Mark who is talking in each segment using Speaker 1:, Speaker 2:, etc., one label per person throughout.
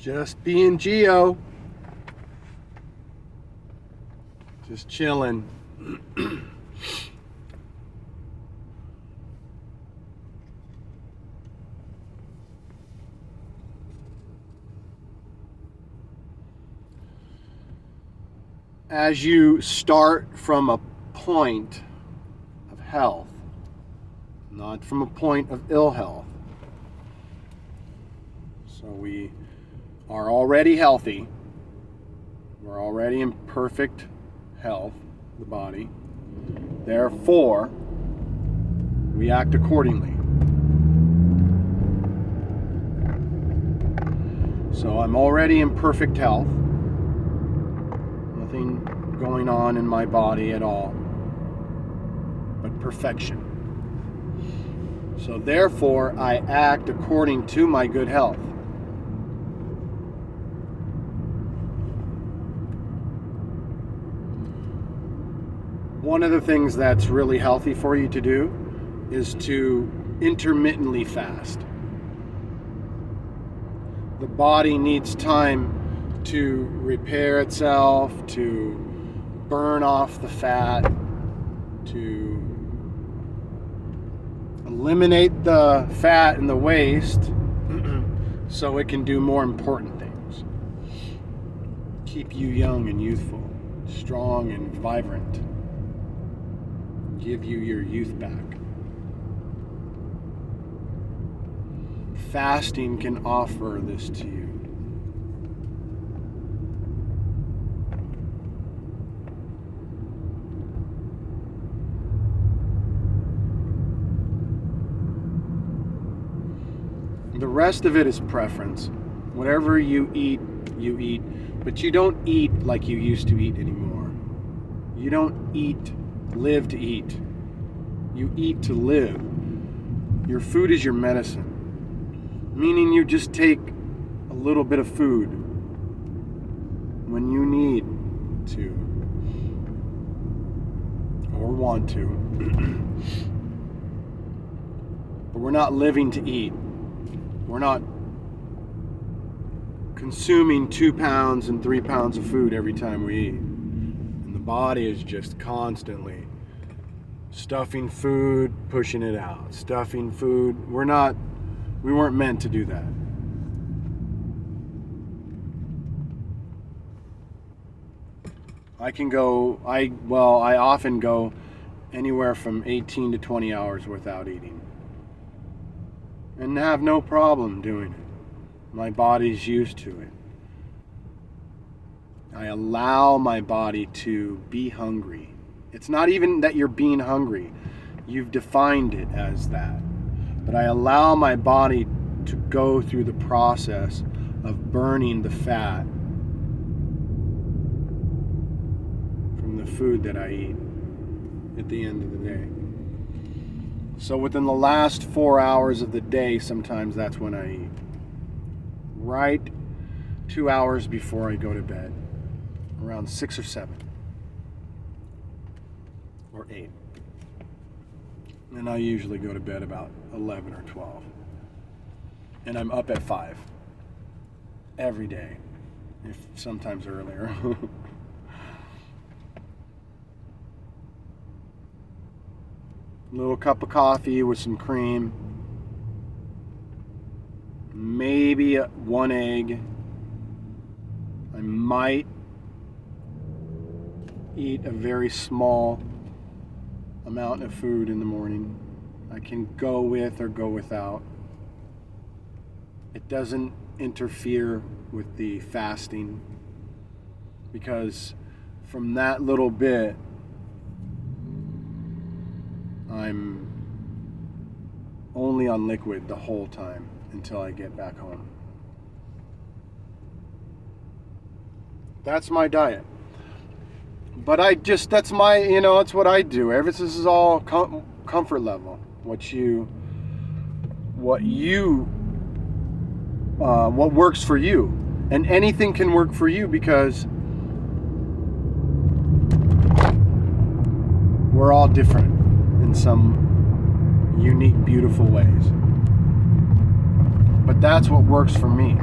Speaker 1: Just being GEO. Just chilling. As you start from a point of health, not from a point of ill health. So we are already healthy. We're already in perfect health, the body. Therefore, we act accordingly. So I'm already in perfect health. Nothing going on in my body at all, but perfection. So therefore, I act according to my good health. One of the things that's really healthy for you to do is to intermittently fast. The body needs time to repair itself, to burn off the fat, to eliminate the fat and the waste so it can do more important things. Keep you young and youthful, strong and vibrant. Give you your youth back. Fasting can offer this to you. The rest of it is preference. Whatever you eat, but you don't eat like you used to eat anymore. You don't live to eat. You eat to live. Your food is your medicine. Meaning you just take a little bit of food when you need to or want to. But we're not living to eat. We're not consuming 2 pounds and 3 pounds of food every time we eat. And the body is just constantly stuffing food, pushing it out. Stuffing food. We weren't meant to do that. I often go anywhere from 18 to 20 hours without eating. And have no problem doing it. My body's used to it. I allow my body to be hungry. It's not even that you're being hungry. You've defined it as that. But I allow my body to go through the process of burning the fat from the food that I eat at the end of the day. So within the last 4 hours of the day, sometimes that's when I eat. Right 2 hours before I go to bed. Around 6 or 7. Or 8. And I usually go to bed about 11 or 12. And I'm up at 5. Every day. If sometimes earlier. Little cup of coffee with some cream. Maybe 1 egg. I might eat a very small amount of food in the morning. I can go with or go without. It doesn't interfere with the fasting because from that little bit I'm only on liquid the whole time until I get back home. That's my diet. But that's my, it's what I do. This is all comfort level. What works for you. And anything can work for you because we're all different in some unique, beautiful ways. But that's what works for me.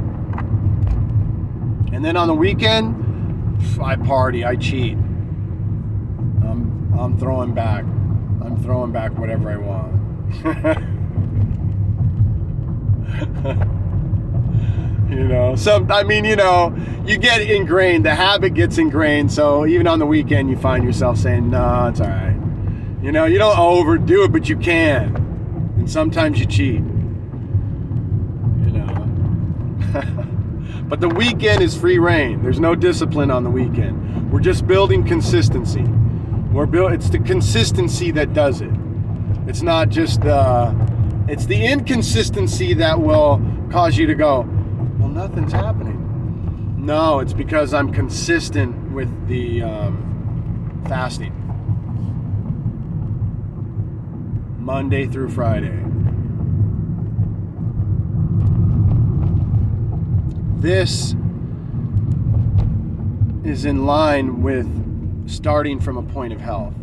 Speaker 1: And then on the weekend, I party, I cheat. I'm throwing back. I'm throwing back whatever I want. You get ingrained. The habit gets ingrained. So even on the weekend, you find yourself saying, "No, it's all right." You don't overdo it, but you can. And sometimes you cheat. But the weekend is free reign. There's no discipline on the weekend. We're just building consistency. It's the consistency that does it. It's not just it's the inconsistency that will cause you to go, well, nothing's happening. No, it's because I'm consistent with the fasting. Monday through Friday. This is in line with starting from a point of health.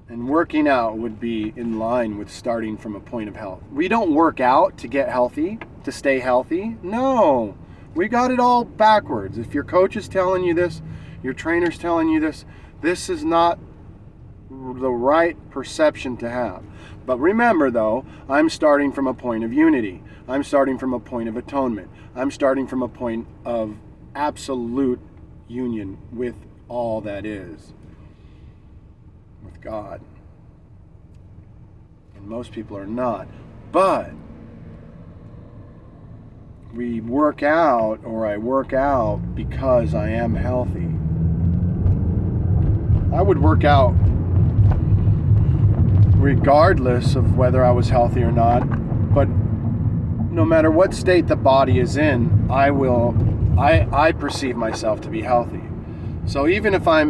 Speaker 1: And working out would be in line with starting from a point of health. We don't work out to get healthy, to stay healthy. No, we got it all backwards. If your coach is telling you this, your trainer's telling you this, this is not the right perception to have. But remember though, I'm starting from a point of unity. I'm starting from a point of atonement. I'm starting from a point of absolute union with all that is, with God. And most people are not. But we work out, or I work out because I am healthy. I would work out regardless of whether I was healthy or not, but no matter what state the body is in, I perceive myself to be healthy. So even if I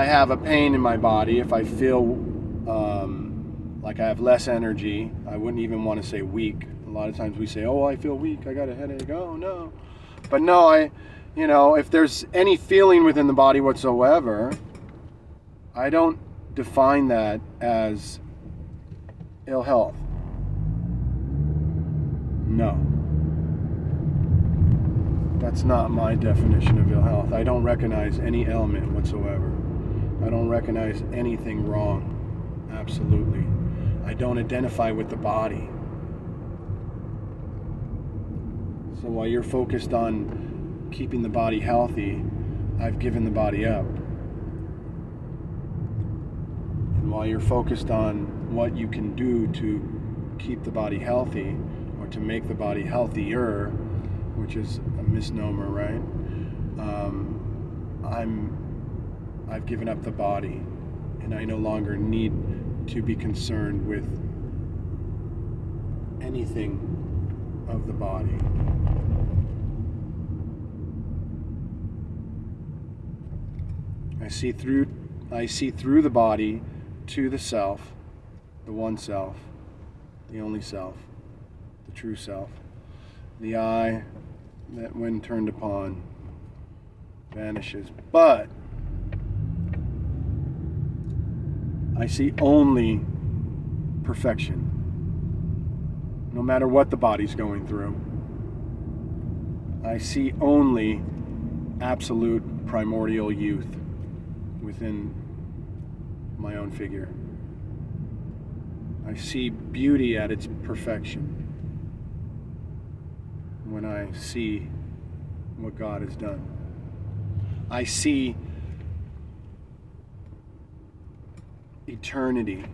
Speaker 1: have a pain in my body, if I feel like I have less energy, I wouldn't even want to say weak. A lot of times we say, oh, I feel weak, I got a headache, oh no. But no, if there's any feeling within the body whatsoever, I don't define that as ill health. No. That's not my definition of ill health. I don't recognize any ailment whatsoever. I don't recognize anything wrong. Absolutely. I don't identify with the body. So while you're focused on keeping the body healthy, I've given the body up. And while you're focused on what you can do to keep the body healthy, or to make the body healthier, which is a misnomer, right? I've given up the body, and I no longer need to be concerned with anything of the body. I see through the body to the self, the one self, the only self, the true self, the I that when turned upon vanishes. But I see only perfection, no matter what the body's going through. I see only absolute primordial youth within my own figure. I see beauty at its perfection when I see what God has done. I see eternity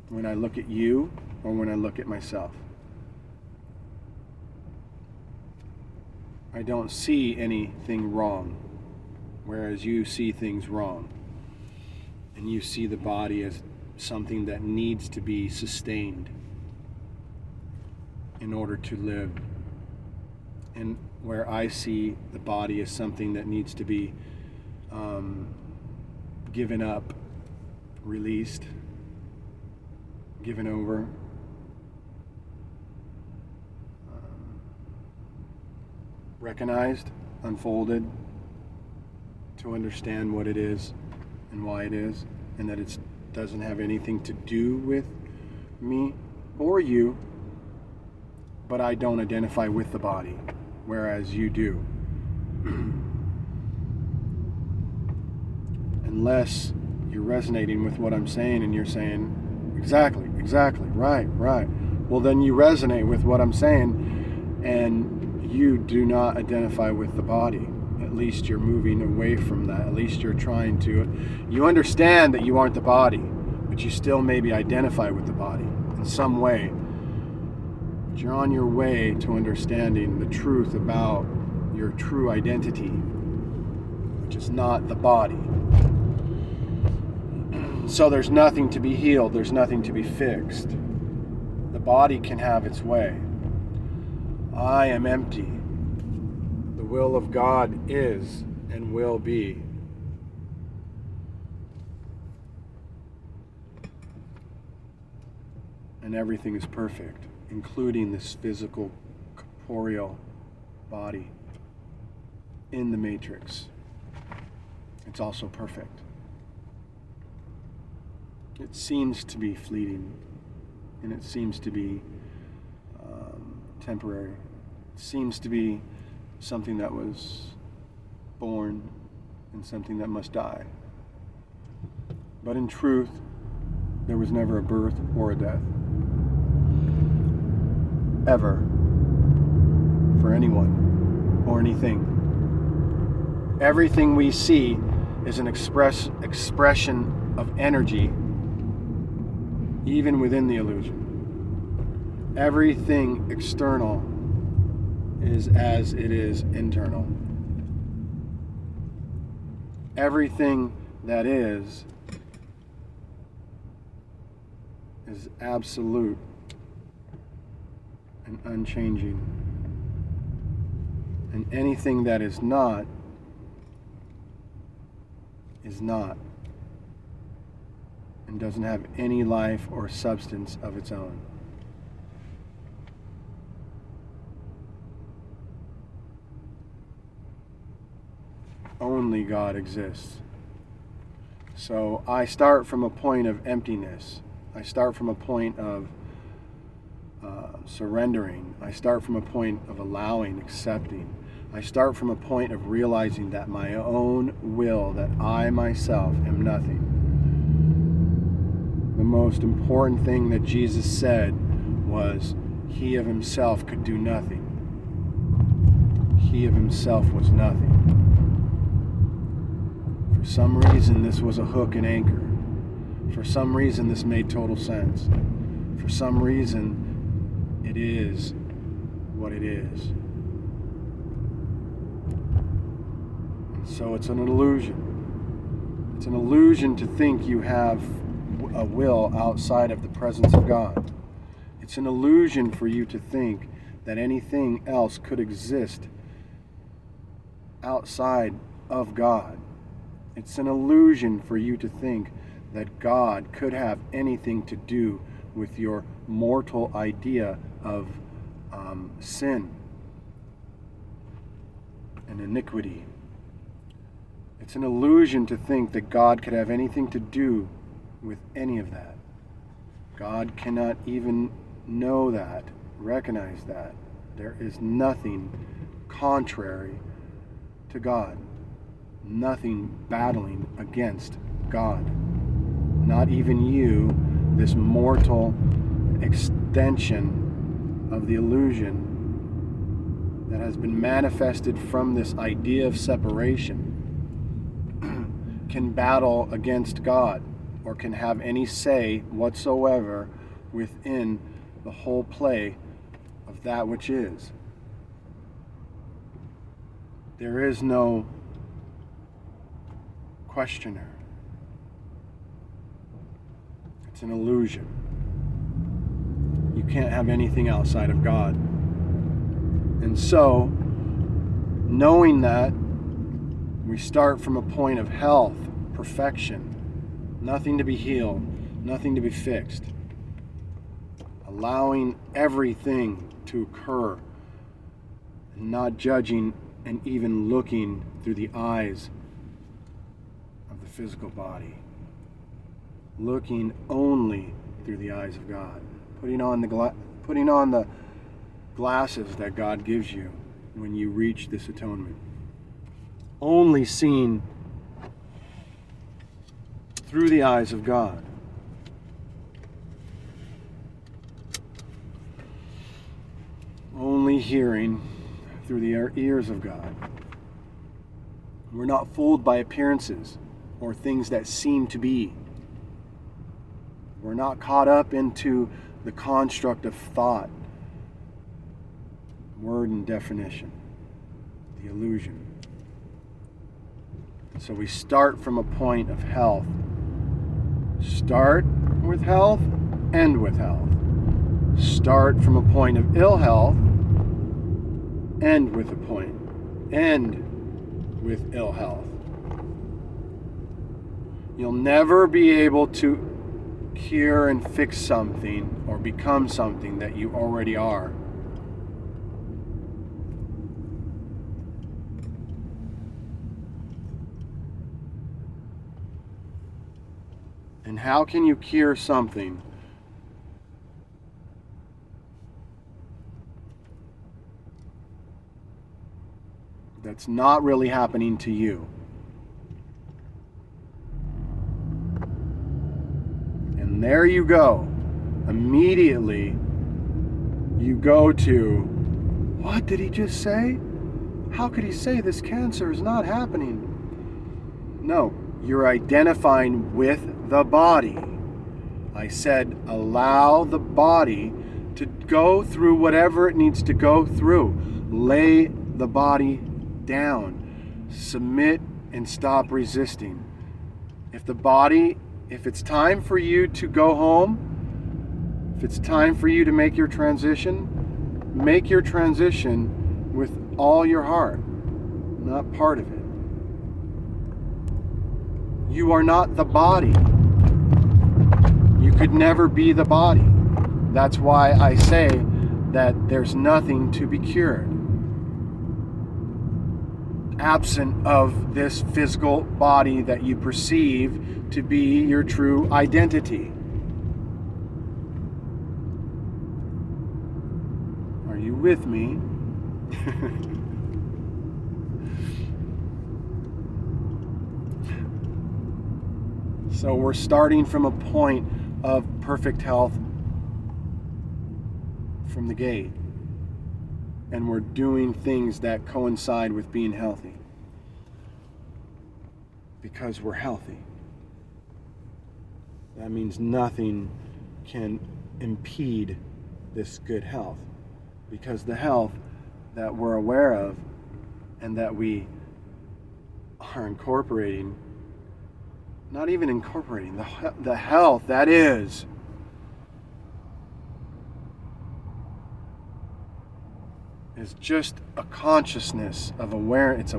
Speaker 1: when I look at you or when I look at myself. I don't see anything wrong, whereas you see things wrong. And you see the body as something that needs to be sustained in order to live. And where I see the body as something that needs to be given up, released, given over, recognized, unfolded, to understand what it is and why it is, and that it doesn't have anything to do with me or you, but I don't identify with the body, whereas you do. Unless you're resonating with what I'm saying and you're saying, exactly, right. Well, then you resonate with what I'm saying and you do not identify with the body. At least you're moving away from that. At least you're trying to. You understand that you aren't the body, but you still maybe identify with the body in some way. But you're on your way to understanding the truth about your true identity, which is not the body. So there's nothing to be healed. There's nothing to be fixed. The body can have its way. I am empty. The will of God is and will be. And everything is perfect, including this physical, corporeal body in the matrix. It's also perfect. It seems to be fleeting, and it seems to be temporary. It seems to be something that was born and something that must die. But in truth, there was never a birth or a death. Ever. For anyone or anything. Everything we see is an expression of energy, even within the illusion. Everything external is as it is internal. Everything that is absolute and unchanging. And anything that is not and doesn't have any life or substance of its own. Only God exists. So I start from a point of emptiness. I start from a point of surrendering. I start from a point of allowing, accepting. I start from a point of realizing that my own will, that I myself am nothing. The most important thing that Jesus said was, he of himself could do nothing. He of himself was nothing. For some reason, this was a hook and anchor. For some reason, this made total sense. For some reason, it is what it is. And so it's an illusion. It's an illusion to think you have a will outside of the presence of God. It's an illusion for you to think that anything else could exist outside of God. It's an illusion for you to think that God could have anything to do with your mortal idea of sin and iniquity. It's an illusion to think that God could have anything to do with any of that. God cannot even know that, recognize that. There is nothing contrary to God. Nothing battling against God. Not even you, this mortal extension of the illusion that has been manifested from this idea of separation, can battle against God or can have any say whatsoever within the whole play of that which is. There is no questioner. It's an illusion. You can't have anything outside of God. And so, knowing that, we start from a point of health, perfection, nothing to be healed, nothing to be fixed. Allowing everything to occur, and not judging and even looking through the eyes of the physical body. Looking only through the eyes of God. Putting on the glasses that God gives you when you reach this atonement. Only seen through the eyes of God. Only hearing through the ears of God. We're not fooled by appearances or things that seem to be. We're not caught up into the construct of thought, word and definition, the illusion. So we start from a point of health. Start with health, end with health. Start from a point of ill health, end with a point. End with ill health. You'll never be able to cure and fix something or become something that you already are. And how can you cure something that's not really happening to you? And there you go. Immediately, you go to, what did he just say? How could he say this cancer is not happening? No, you're identifying with the body. I said, allow the body to go through whatever it needs to go through. Lay the body down. Submit and stop resisting. If it's time for you to go home, if it's time for you to make your transition with all your heart, not part of it. You are not the body. You could never be the body. That's why I say that there's nothing to be cured. Absent of this physical body that you perceive to be your true identity. Are you with me? So we're starting from a point of perfect health from the gate. And we're doing things that coincide with being healthy. Because we're healthy. That means nothing can impede this good health. Because the health that we're aware of and that we are incorporating, not even incorporating, the health that is just a consciousness of awareness.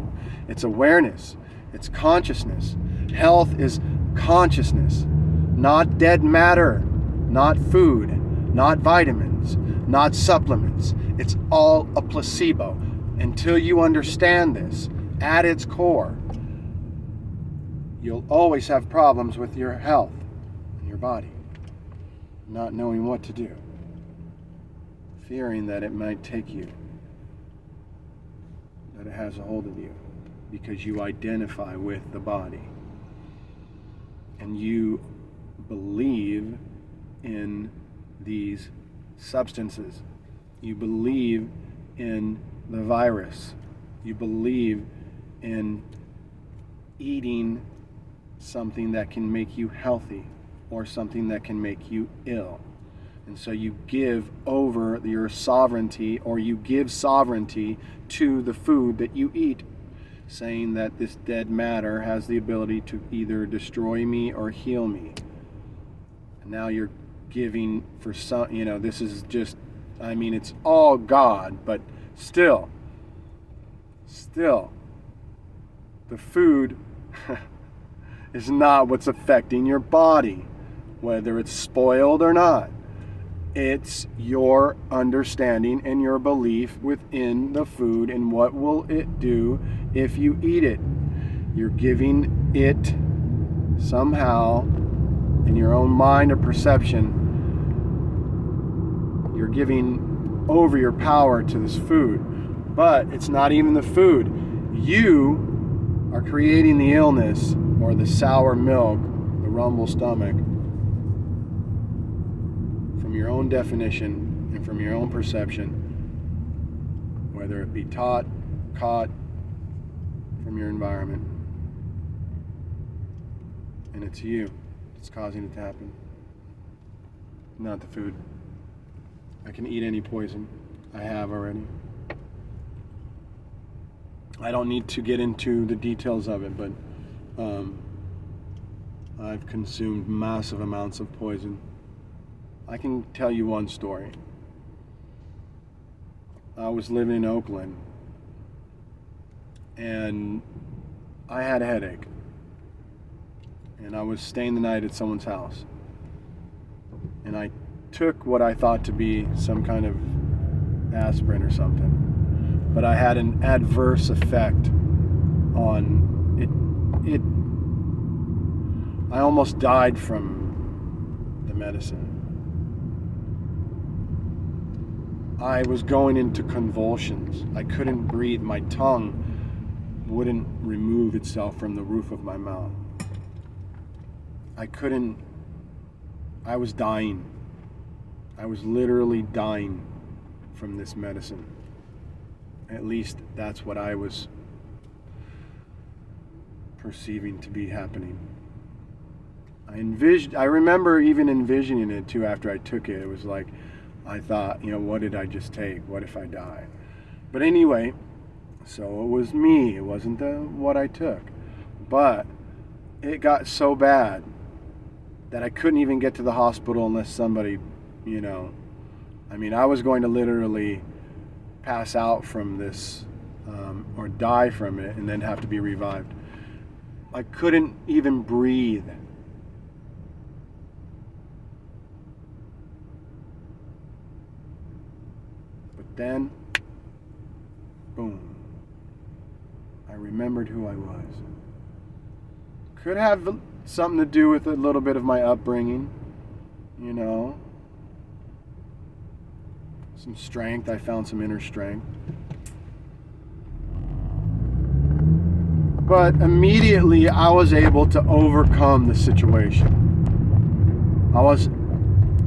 Speaker 1: It's awareness. It's consciousness. Health is consciousness, not dead matter, not food, not vitamins, not supplements. It's all a placebo. Until you understand this at its core, you'll always have problems with your health and your body, not knowing what to do, fearing that it might take you, that it has a hold of you, because you identify with the body and you believe in these substances. You believe in the virus. You believe in eating something that can make you healthy or something that can make you ill. And so you give over your sovereignty, or you give sovereignty to the food that you eat, saying that this dead matter has the ability to either destroy me or heal me. And now you're giving for some, this is just, it's all God, but still, the food is not what's affecting your body, whether it's spoiled or not. It's your understanding and your belief within the food and what will it do if you eat it. You're giving it somehow, in your own mind or perception, you're giving over your power to this food. But it's not even the food. You are creating the illness or the sour milk, the rumble stomach, from your own definition and from your own perception, whether it be taught, caught from your environment. And it's you that's causing it to happen, not the food. I can eat any poison. I have already. I don't need to get into the details of it, but I've consumed massive amounts of poison. I can tell you one story. I was living in Oakland, and I had a headache, and I was staying the night at someone's house, and I took what I thought to be some kind of aspirin or something, but I had an adverse effect on it. I almost died from the medicine. I was going into convulsions. I couldn't breathe. My tongue wouldn't remove itself from the roof of my mouth. I was dying. I was literally dying from this medicine. At least that's what I was perceiving to be happening. I remember even envisioning it too after I took it. It was like, I thought, what did I just take? What if I die? But anyway, so it was me. It wasn't what I took. But it got so bad that I couldn't even get to the hospital unless somebody, I was going to literally pass out from this or die from it and then have to be revived. I couldn't even breathe. But then, boom, I remembered who I was. Could have something to do with a little bit of my upbringing, some strength. I found some inner strength. But immediately I was able to overcome the situation. I was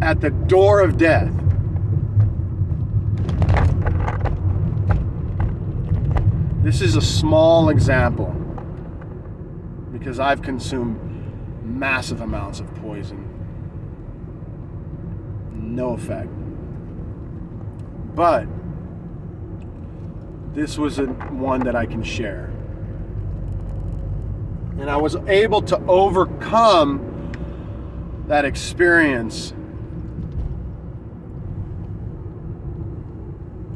Speaker 1: at the door of death. This is a small example because I've consumed massive amounts of poison. No effect. But this was one that I can share. And I was able to overcome that experience.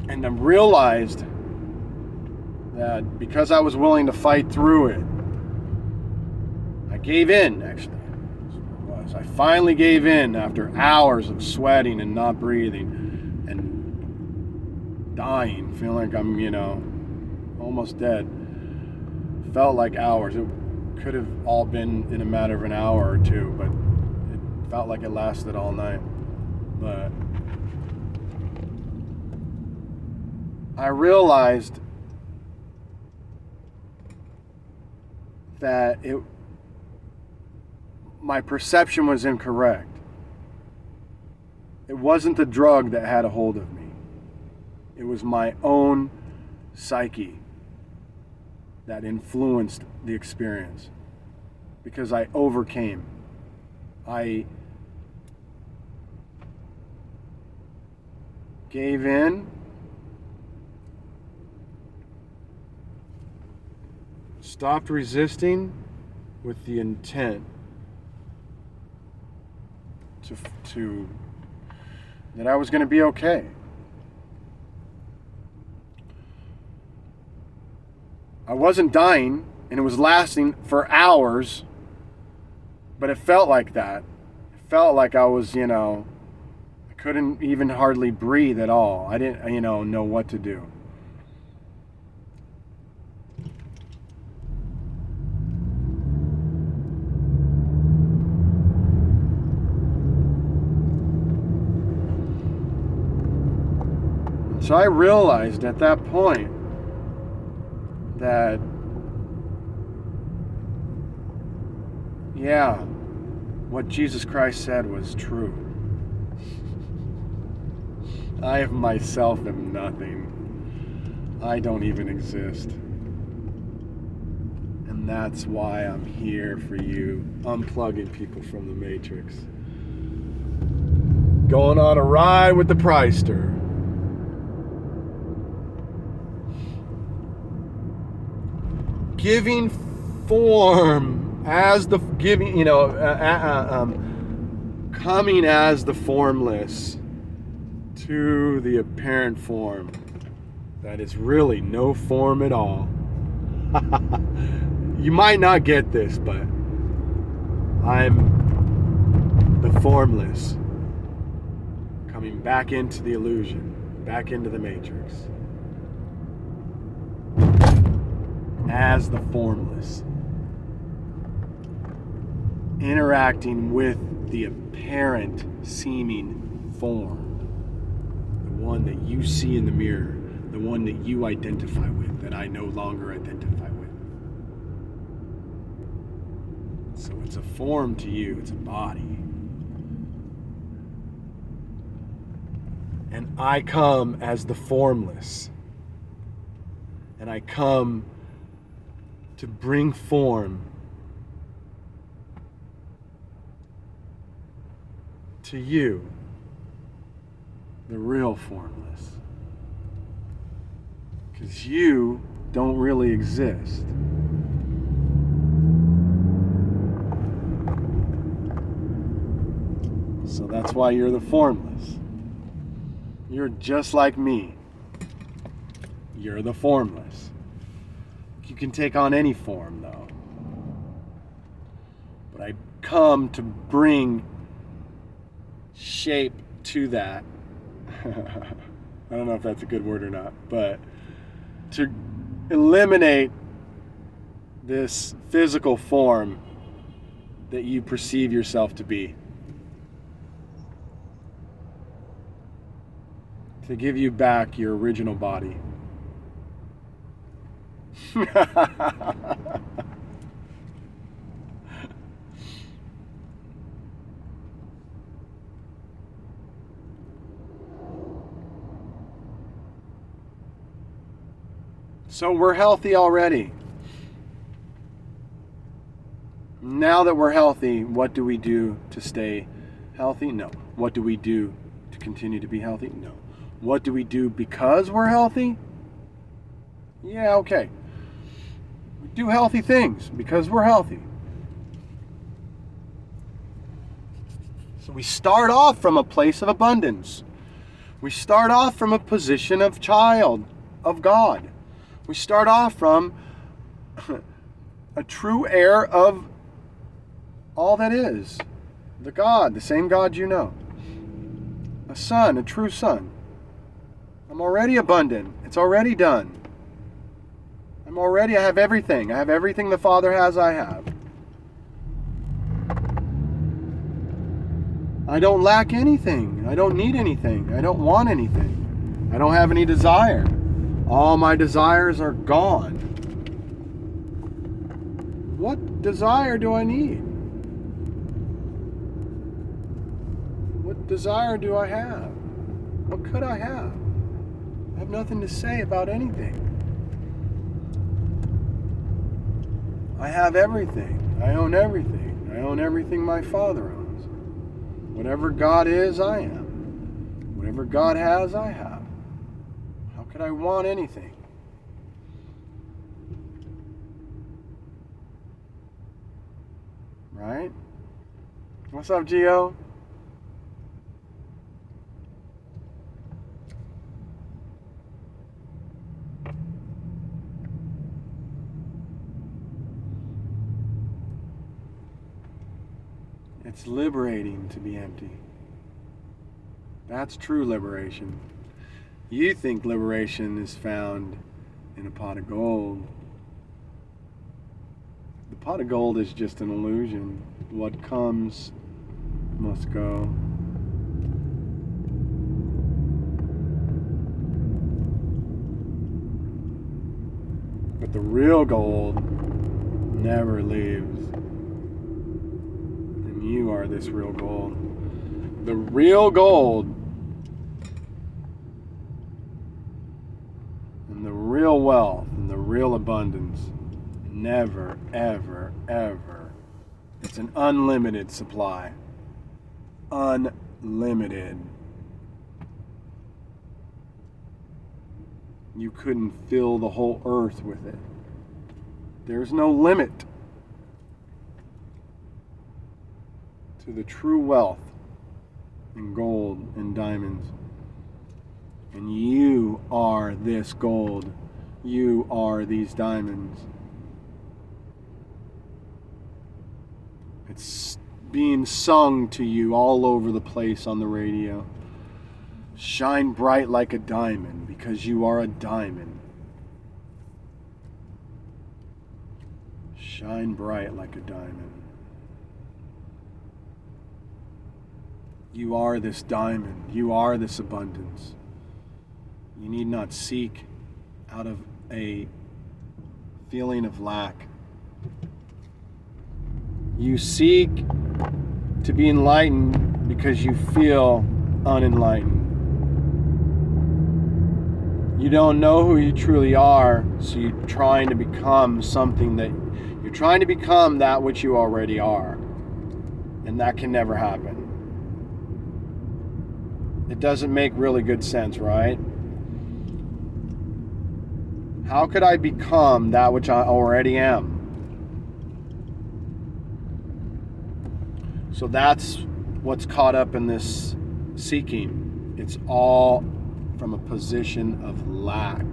Speaker 1: And I realized that because I was willing to fight through it, I gave in, actually. I finally gave in after hours of sweating and not breathing and dying, feeling like I'm, almost dead. Felt like hours. It could have all been in a matter of an hour or two, but it felt like it lasted all night. But I realized that my perception was incorrect. It wasn't the drug that had a hold of me. It was my own psyche that influenced the experience because I overcame. I gave in, stopped resisting with the intent to that I was going to be okay. I wasn't dying, and it was lasting for hours, but it felt like that. It felt like I was, I couldn't even hardly breathe at all. I didn't, know what to do. So I realized at that point that, yeah, what Jesus Christ said was true. I of myself am nothing. I don't even exist. And that's why I'm here for you, unplugging people from the Matrix. Going on a ride with the Preister. Giving form as the giving, coming as the formless to the apparent form that is really no form at all. You might not get this, but I'm the formless coming back into the illusion, back into the Matrix. As the formless, interacting with the apparent seeming form, the one that you see in the mirror, the one that you identify with, that I no longer identify with. So it's a form to you, it's a body. And I come as the formless, and I come to bring form to you, the real formless. Because you don't really exist. So that's why you're the formless. You're just like me. You're the formless. You can take on any form, though. But I come to bring shape to that. I don't know if that's a good word or not, but to eliminate this physical form that you perceive yourself to be. To give you back your original body. So we're healthy already. Now that we're healthy, what do we do to stay healthy? No. What do we do to continue to be healthy? No. What do we do because we're healthy? Yeah, okay. We do healthy things because we're healthy. So we start off from a place of abundance. We start off from a position of child of God. We start off from a true heir of all that is. The God, the same God you know. A son, a true son. I'm already abundant. It's already done. I have everything. I have everything the Father has, I have. I don't lack anything. I don't need anything. I don't want anything. I don't have any desire. All my desires are gone. What desire do I need? What desire do I have? What could I have? I have nothing to say about anything. I have everything. I own everything. I own everything my Father owns. Whatever God is, I am. Whatever God has, I have. How could I want anything? Right? What's up, GEO? It's liberating to be empty. That's true liberation. You think liberation is found in a pot of gold. The pot of gold is just an illusion. What comes must go. But the real gold never leaves. And you are this real gold. The real gold and the real wealth and the real abundance never, ever, ever. It's an unlimited supply. Unlimited. You couldn't fill the whole earth with it. There's no limit to the true wealth in gold and diamonds. And you are this gold. You are these diamonds. It's being sung to you all over the place on the radio. Shine bright like a diamond because you are a diamond. Shine bright like a diamond. You are this diamond. You are this abundance. You need not seek out of a feeling of lack. You seek to be enlightened because you feel unenlightened. You don't know who you truly are, so you're trying to become you're trying to become that which you already are. And that can never happen. It doesn't make really good sense, right? How could I become that which I already am? So that's what's caught up in this seeking. It's all from a position of lack.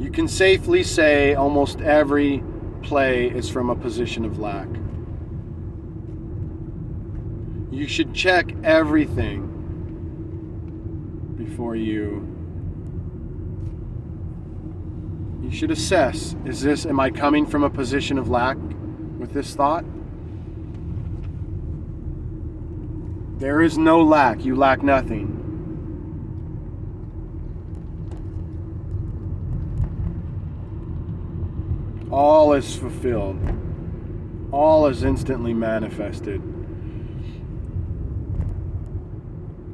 Speaker 1: You can safely say almost every play is from a position of lack. You should check everything before you should assess, am I coming from a position of lack with this thought? There is no lack. You lack nothing. All is fulfilled. All is instantly manifested.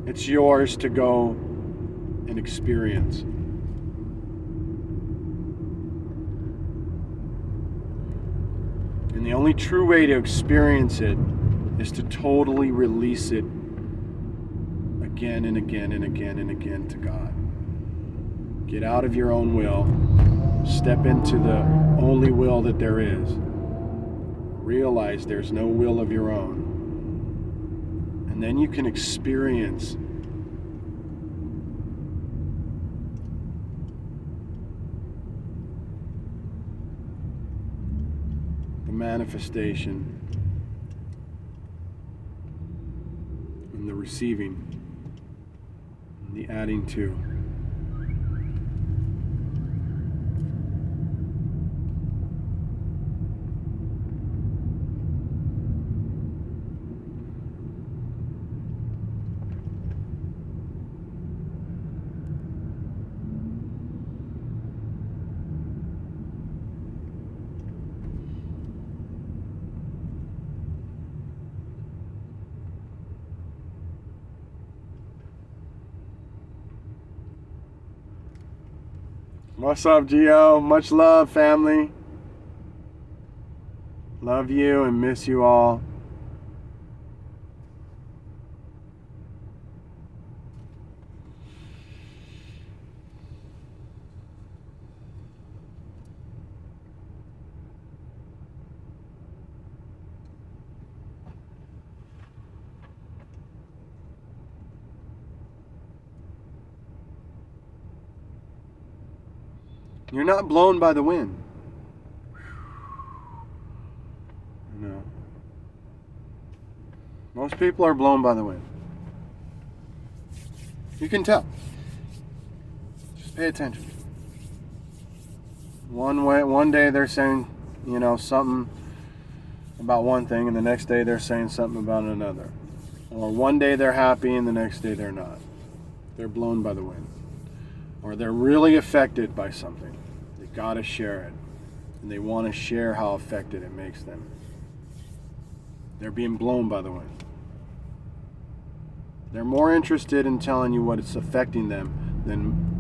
Speaker 1: It's yours to go and experience. And the only true way to experience it is to totally release it again and again and again and again to God. Get out of your own will. Step into the only will that there is. Realize there's no will of your own. And then you can experience the manifestation and the receiving and the adding to. What's up, GEO? Much love, family. Love you and miss you all. You're not blown by the wind. No. Most people are blown by the wind. You can tell. Just pay attention. One day they're saying, something about one thing, and the next day they're saying something about another. Or one day they're happy and the next day they're not. They're blown by the wind. or they're really affected by something. They got to share it. And they want to share how affected it makes them. They're being blown by the wind. They're more interested in telling you what it's affecting them than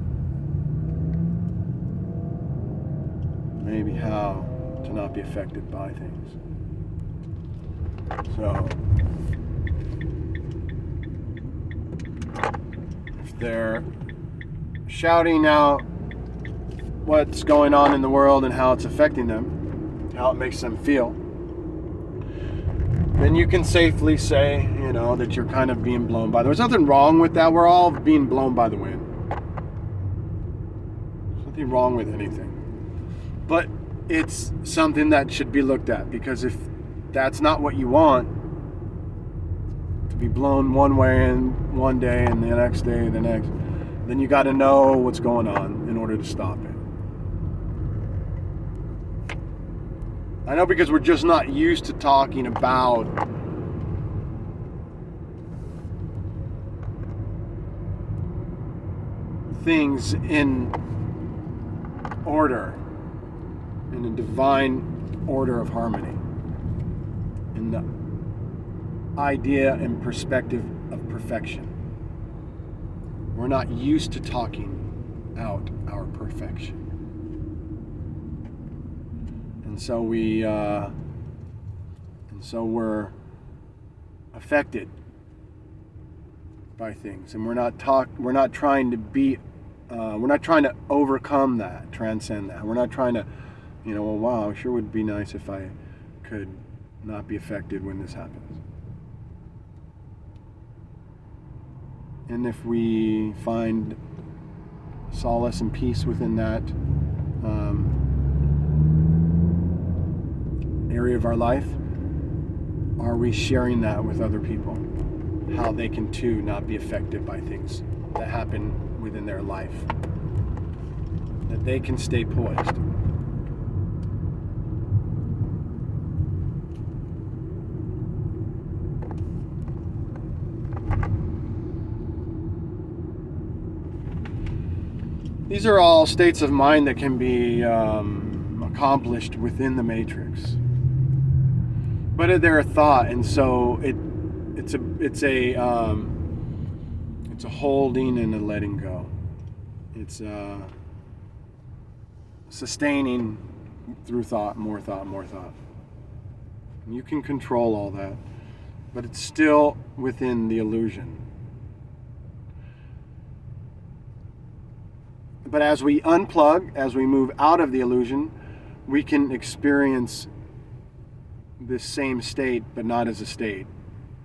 Speaker 1: maybe how to not be affected by things. So, if they're shouting out what's going on in the world and how it's affecting them, how it makes them feel, then you can safely say, that you're kind of being blown by. There's nothing wrong with that. We're all being blown by the wind. There's nothing wrong with anything. But it's something that should be looked at, because if that's not what you want, to be blown one way and one day and the next day the next, then you got to know what's going on in order to stop it. I know, because we're just not used to talking about things in order, in a divine order of harmony, in the idea and perspective of perfection. We're not used to talking out our perfection. And so we're affected by things, and we're not trying to overcome that, transcend that. We're not trying to, wow, it sure would be nice if I could not be affected when this happens. And if we find solace and peace within that area of our life, are we sharing that with other people? How they can too not be affected by things that happen within their life. That they can stay poised. These are all states of mind that can be accomplished within the matrix. But they're a thought, and so it's a holding and a letting go. It's sustaining through thought, more thought, more thought. And you can control all that, but it's still within the illusion. But as we unplug, as we move out of the illusion, we can experience this same state, but not as a state.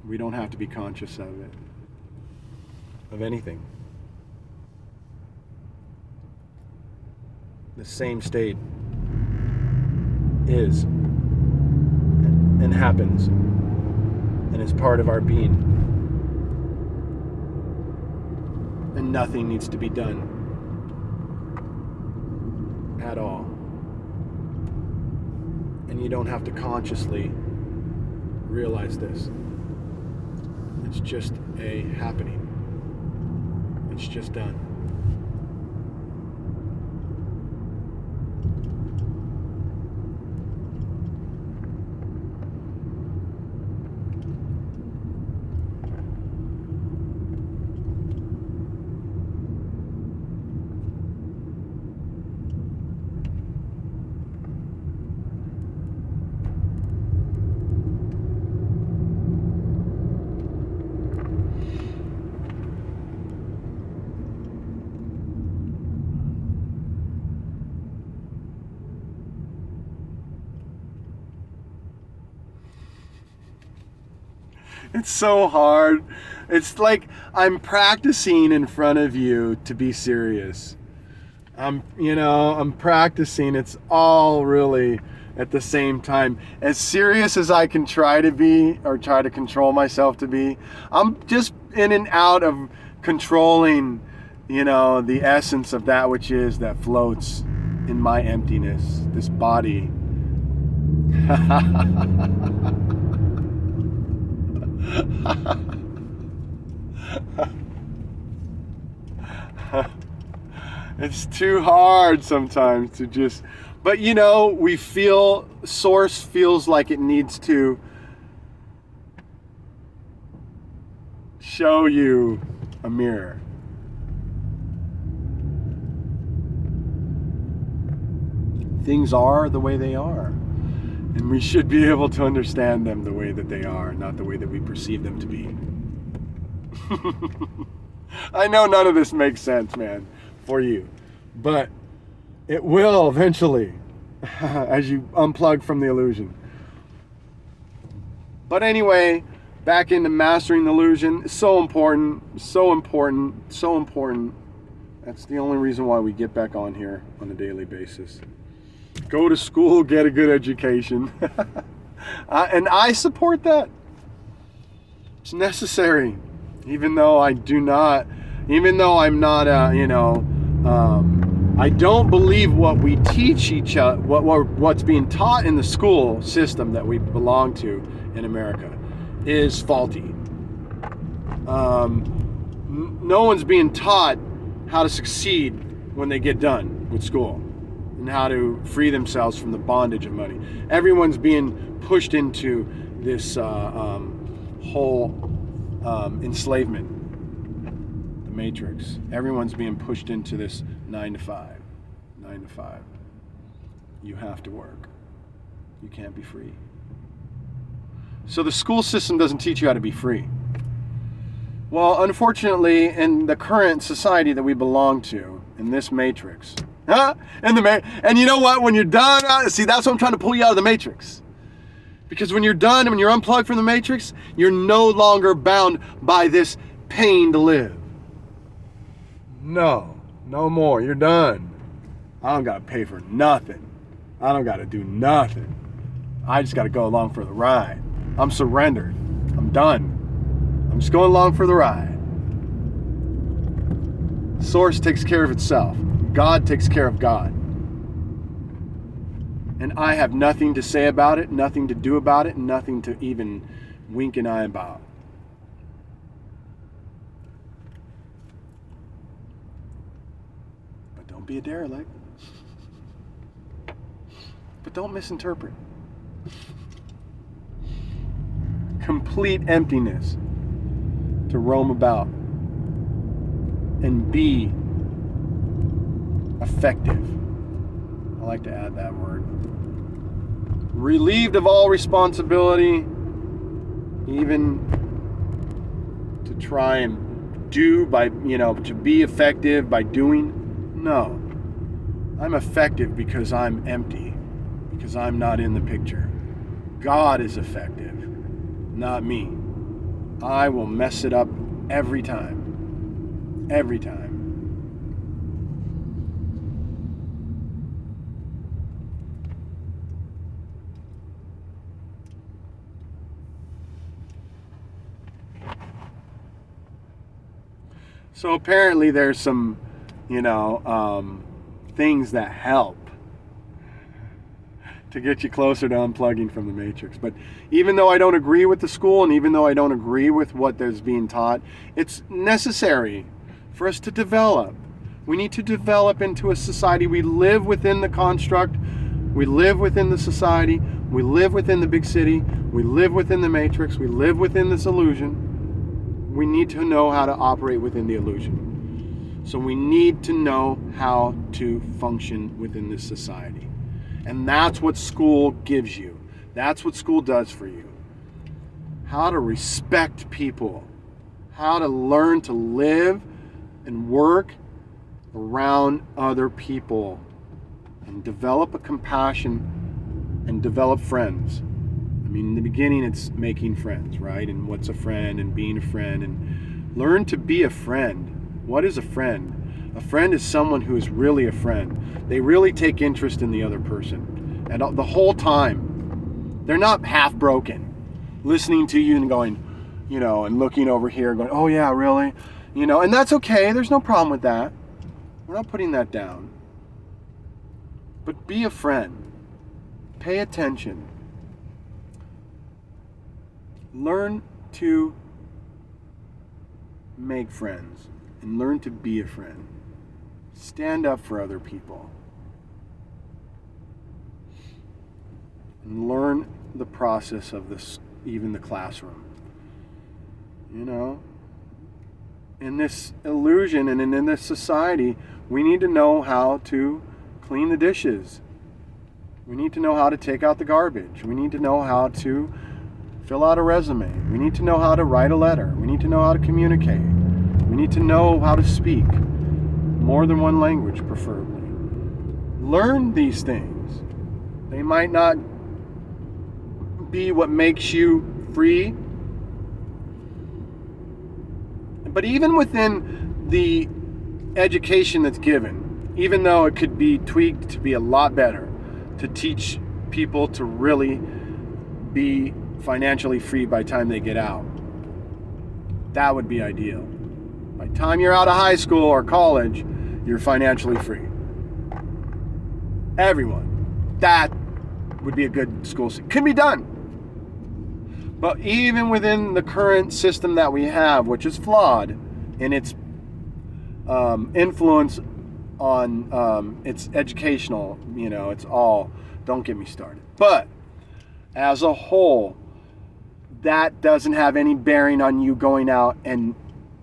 Speaker 1: We don't have to be conscious of it, of anything. The same state is and happens and is part of our being. And nothing needs to be done at all. And you don't have to consciously realize this. It's just a happening. It's just done. It's so hard. It's like I'm practicing in front of you to be serious. I'm practicing. It's all really at the same time. As serious as I can try to be, or try to control myself to be, I'm just in and out of controlling, the essence of that which is, that floats in my emptiness, this body. It's too hard sometimes to just, but we feel, Source feels like it needs to show you a mirror. Things are the way they are, and we should be able to understand them the way that they are, not the way that we perceive them to be. I know none of this makes sense, man, for you, but it will eventually as you unplug from the illusion. But anyway, back into mastering the illusion. So important, so important, so important. That's the only reason why we get back on here on a daily basis. Go to school, get a good education. And I support that. It's necessary. Even though I'm not, I don't believe what we teach each other, what's being taught in the school system that we belong to in America is faulty. No one's being taught how to succeed when they get done with school and how to free themselves from the bondage of money. Everyone's being pushed into this whole enslavement, the matrix. Everyone's being pushed into this 9 to 5. You have to work. You can't be free. So the school system doesn't teach you how to be free. Well, unfortunately, in the current society that we belong to, in this matrix, and you know what? When you're done, see, that's what I'm trying to pull you out of the matrix. Because when you're done and when you're unplugged from the matrix, you're no longer bound by this pain to live. No more. You're done. I don't got to pay for nothing. I don't got to do nothing. I just got to go along for the ride. I'm surrendered. I'm done. I'm just going along for the ride. Source takes care of itself. God takes care of God. And I have nothing to say about it, nothing to do about it, nothing to even wink an eye about. But don't be a derelict. But don't misinterpret. Complete emptiness to roam about and be effective. I like to add that word. Relieved of all responsibility, even to try and do to be effective by doing. No. I'm effective because I'm empty, because I'm not in the picture. God is effective, not me. I will mess it up every time. Every time. So apparently there's some, things that help to get you closer to unplugging from the matrix. But even though I don't agree with the school, and even though I don't agree with what there's being taught, it's necessary for us to develop. We need to develop into a society. We live within the construct. We live within the society. We live within the big city. We live within the matrix. We live within this illusion. We need to know how to operate within the illusion. So we need to know how to function within this society. And that's what school gives you. That's what school does for you. How to respect people. How to learn to live and work around other people. And develop a compassion and develop friends. I mean, in the beginning, it's making friends, right? And what's a friend and being a friend. And learn to be a friend. What is a friend? A friend is someone who is really a friend. They really take interest in the other person. And the whole time, they're not half broken, listening to you and going, and looking over here going, oh yeah, really? And that's okay. There's no problem with that. We're not putting that down. But be a friend. Pay attention. Learn to make friends and learn to be a friend. Stand up for other people. And learn the process of this, even the classroom. You know, in this illusion and in this society, we need to know how to clean the dishes. We need to know how to take out the garbage. We need to know how to fill out a resume. We need to know how to write a letter. We need to know how to communicate. We need to know how to speak more than one language, preferably. Learn these things. They might not be what makes you free, but even within the education that's given, even though it could be tweaked to be a lot better, to teach people to really be financially free by the time they get out, that would be ideal. By the time you're out of high school or college, you're financially free. Everyone. That would be a good school system. Can be done. But even within the current system that we have, which is flawed in its influence on its educational, it's all, don't get me started. But as a whole, that doesn't have any bearing on you going out and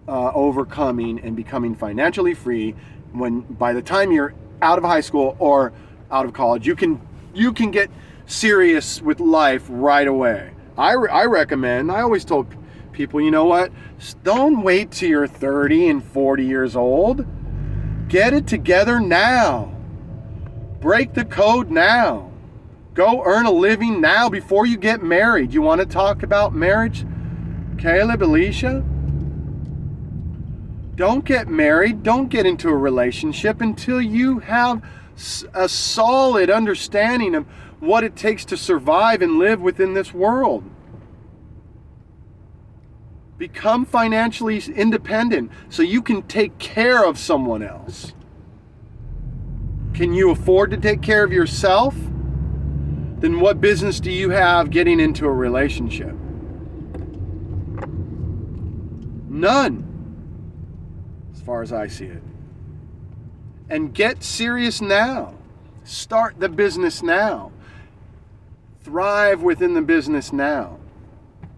Speaker 1: overcoming and becoming financially free when by the time you're out of high school or out of college, you can get serious with life right away. I recommend, I always told people, you know what? Don't wait till you're 30 and 40 years old. Get it together now. Break the code now. Go earn a living now before you get married. You want to talk about marriage? Caleb, Alicia? Don't get married. Don't get into a relationship until you have a solid understanding of what it takes to survive and live within this world. Become financially independent so you can take care of someone else. Can you afford to take care of yourself? Then what business do you have getting into a relationship? None, as far as I see it. And get serious now. Start the business now. Thrive within the business now.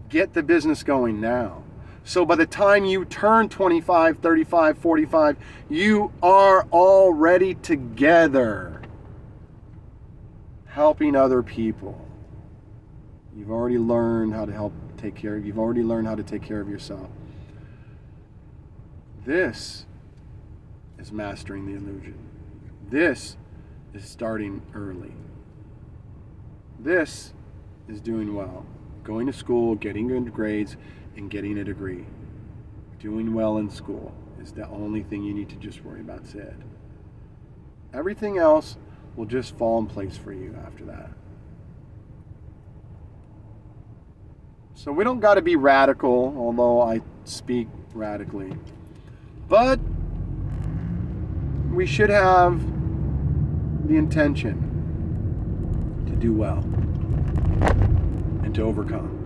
Speaker 1: Get the business going now. So by the time you turn 25, 35, 45, you are already together, helping other people. You've already learned how to you've already learned how to take care of yourself. This is mastering the illusion. This is starting early. This is doing well. Going to school, getting good grades, and getting a degree. Doing well in school is the only thing you need to just worry about, Sid. Everything else will just fall in place for you after that. So we don't got to be radical, although I speak radically. But we should have the intention to do well and to overcome.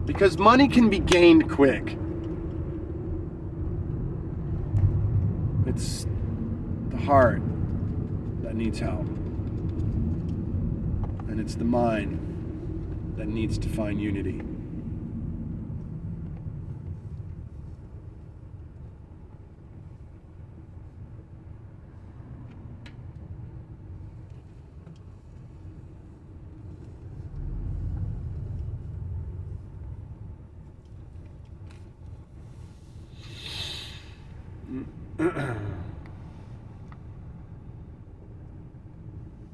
Speaker 1: Because money can be gained quick. It's the heart that needs help. And it's the mind that needs to find unity.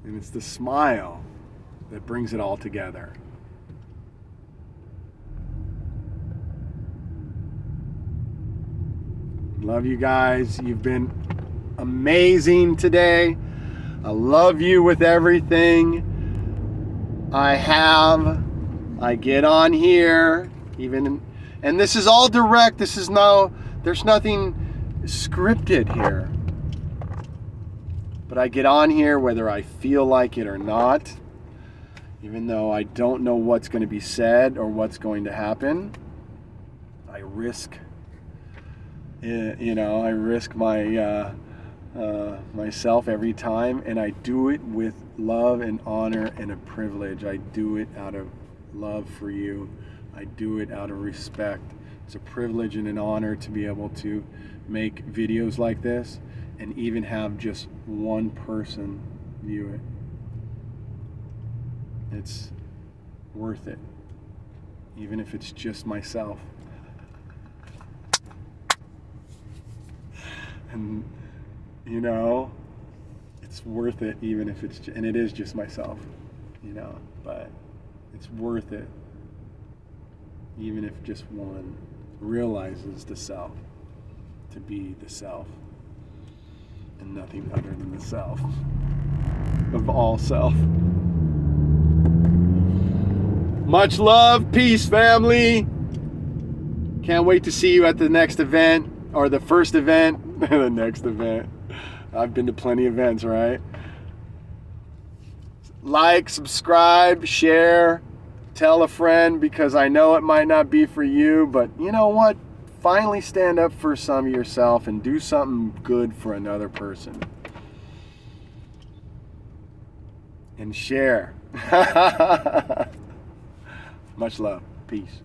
Speaker 1: And it's the smile that brings it all together. Love you guys. You've been amazing today. I love you with everything I have. I get on here, and this is all direct. There's nothing scripted here. But I get on here whether I feel like it or not, even though I don't know what's going to be said or what's going to happen. I risk my myself every time, and I do it with love and honor and a privilege. I do it out of love for you. I do it out of respect. It's a privilege and an honor to be able to make videos like this and even have just one person view it. It's worth it, even if it's just myself. And you know, it's worth it, even if it's, and it is just myself, you know, but it's worth it, even if just one realizes the self to be the self and nothing other than the self of all self. Much love, peace, family. Can't wait to see you at the next event, or the first event, the next event. I've been to plenty of events, right? Like, subscribe, share, tell a friend, because I know it might not be for you, but you know what? Finally stand up for some of yourself and do something good for another person. And share. Much love. Peace.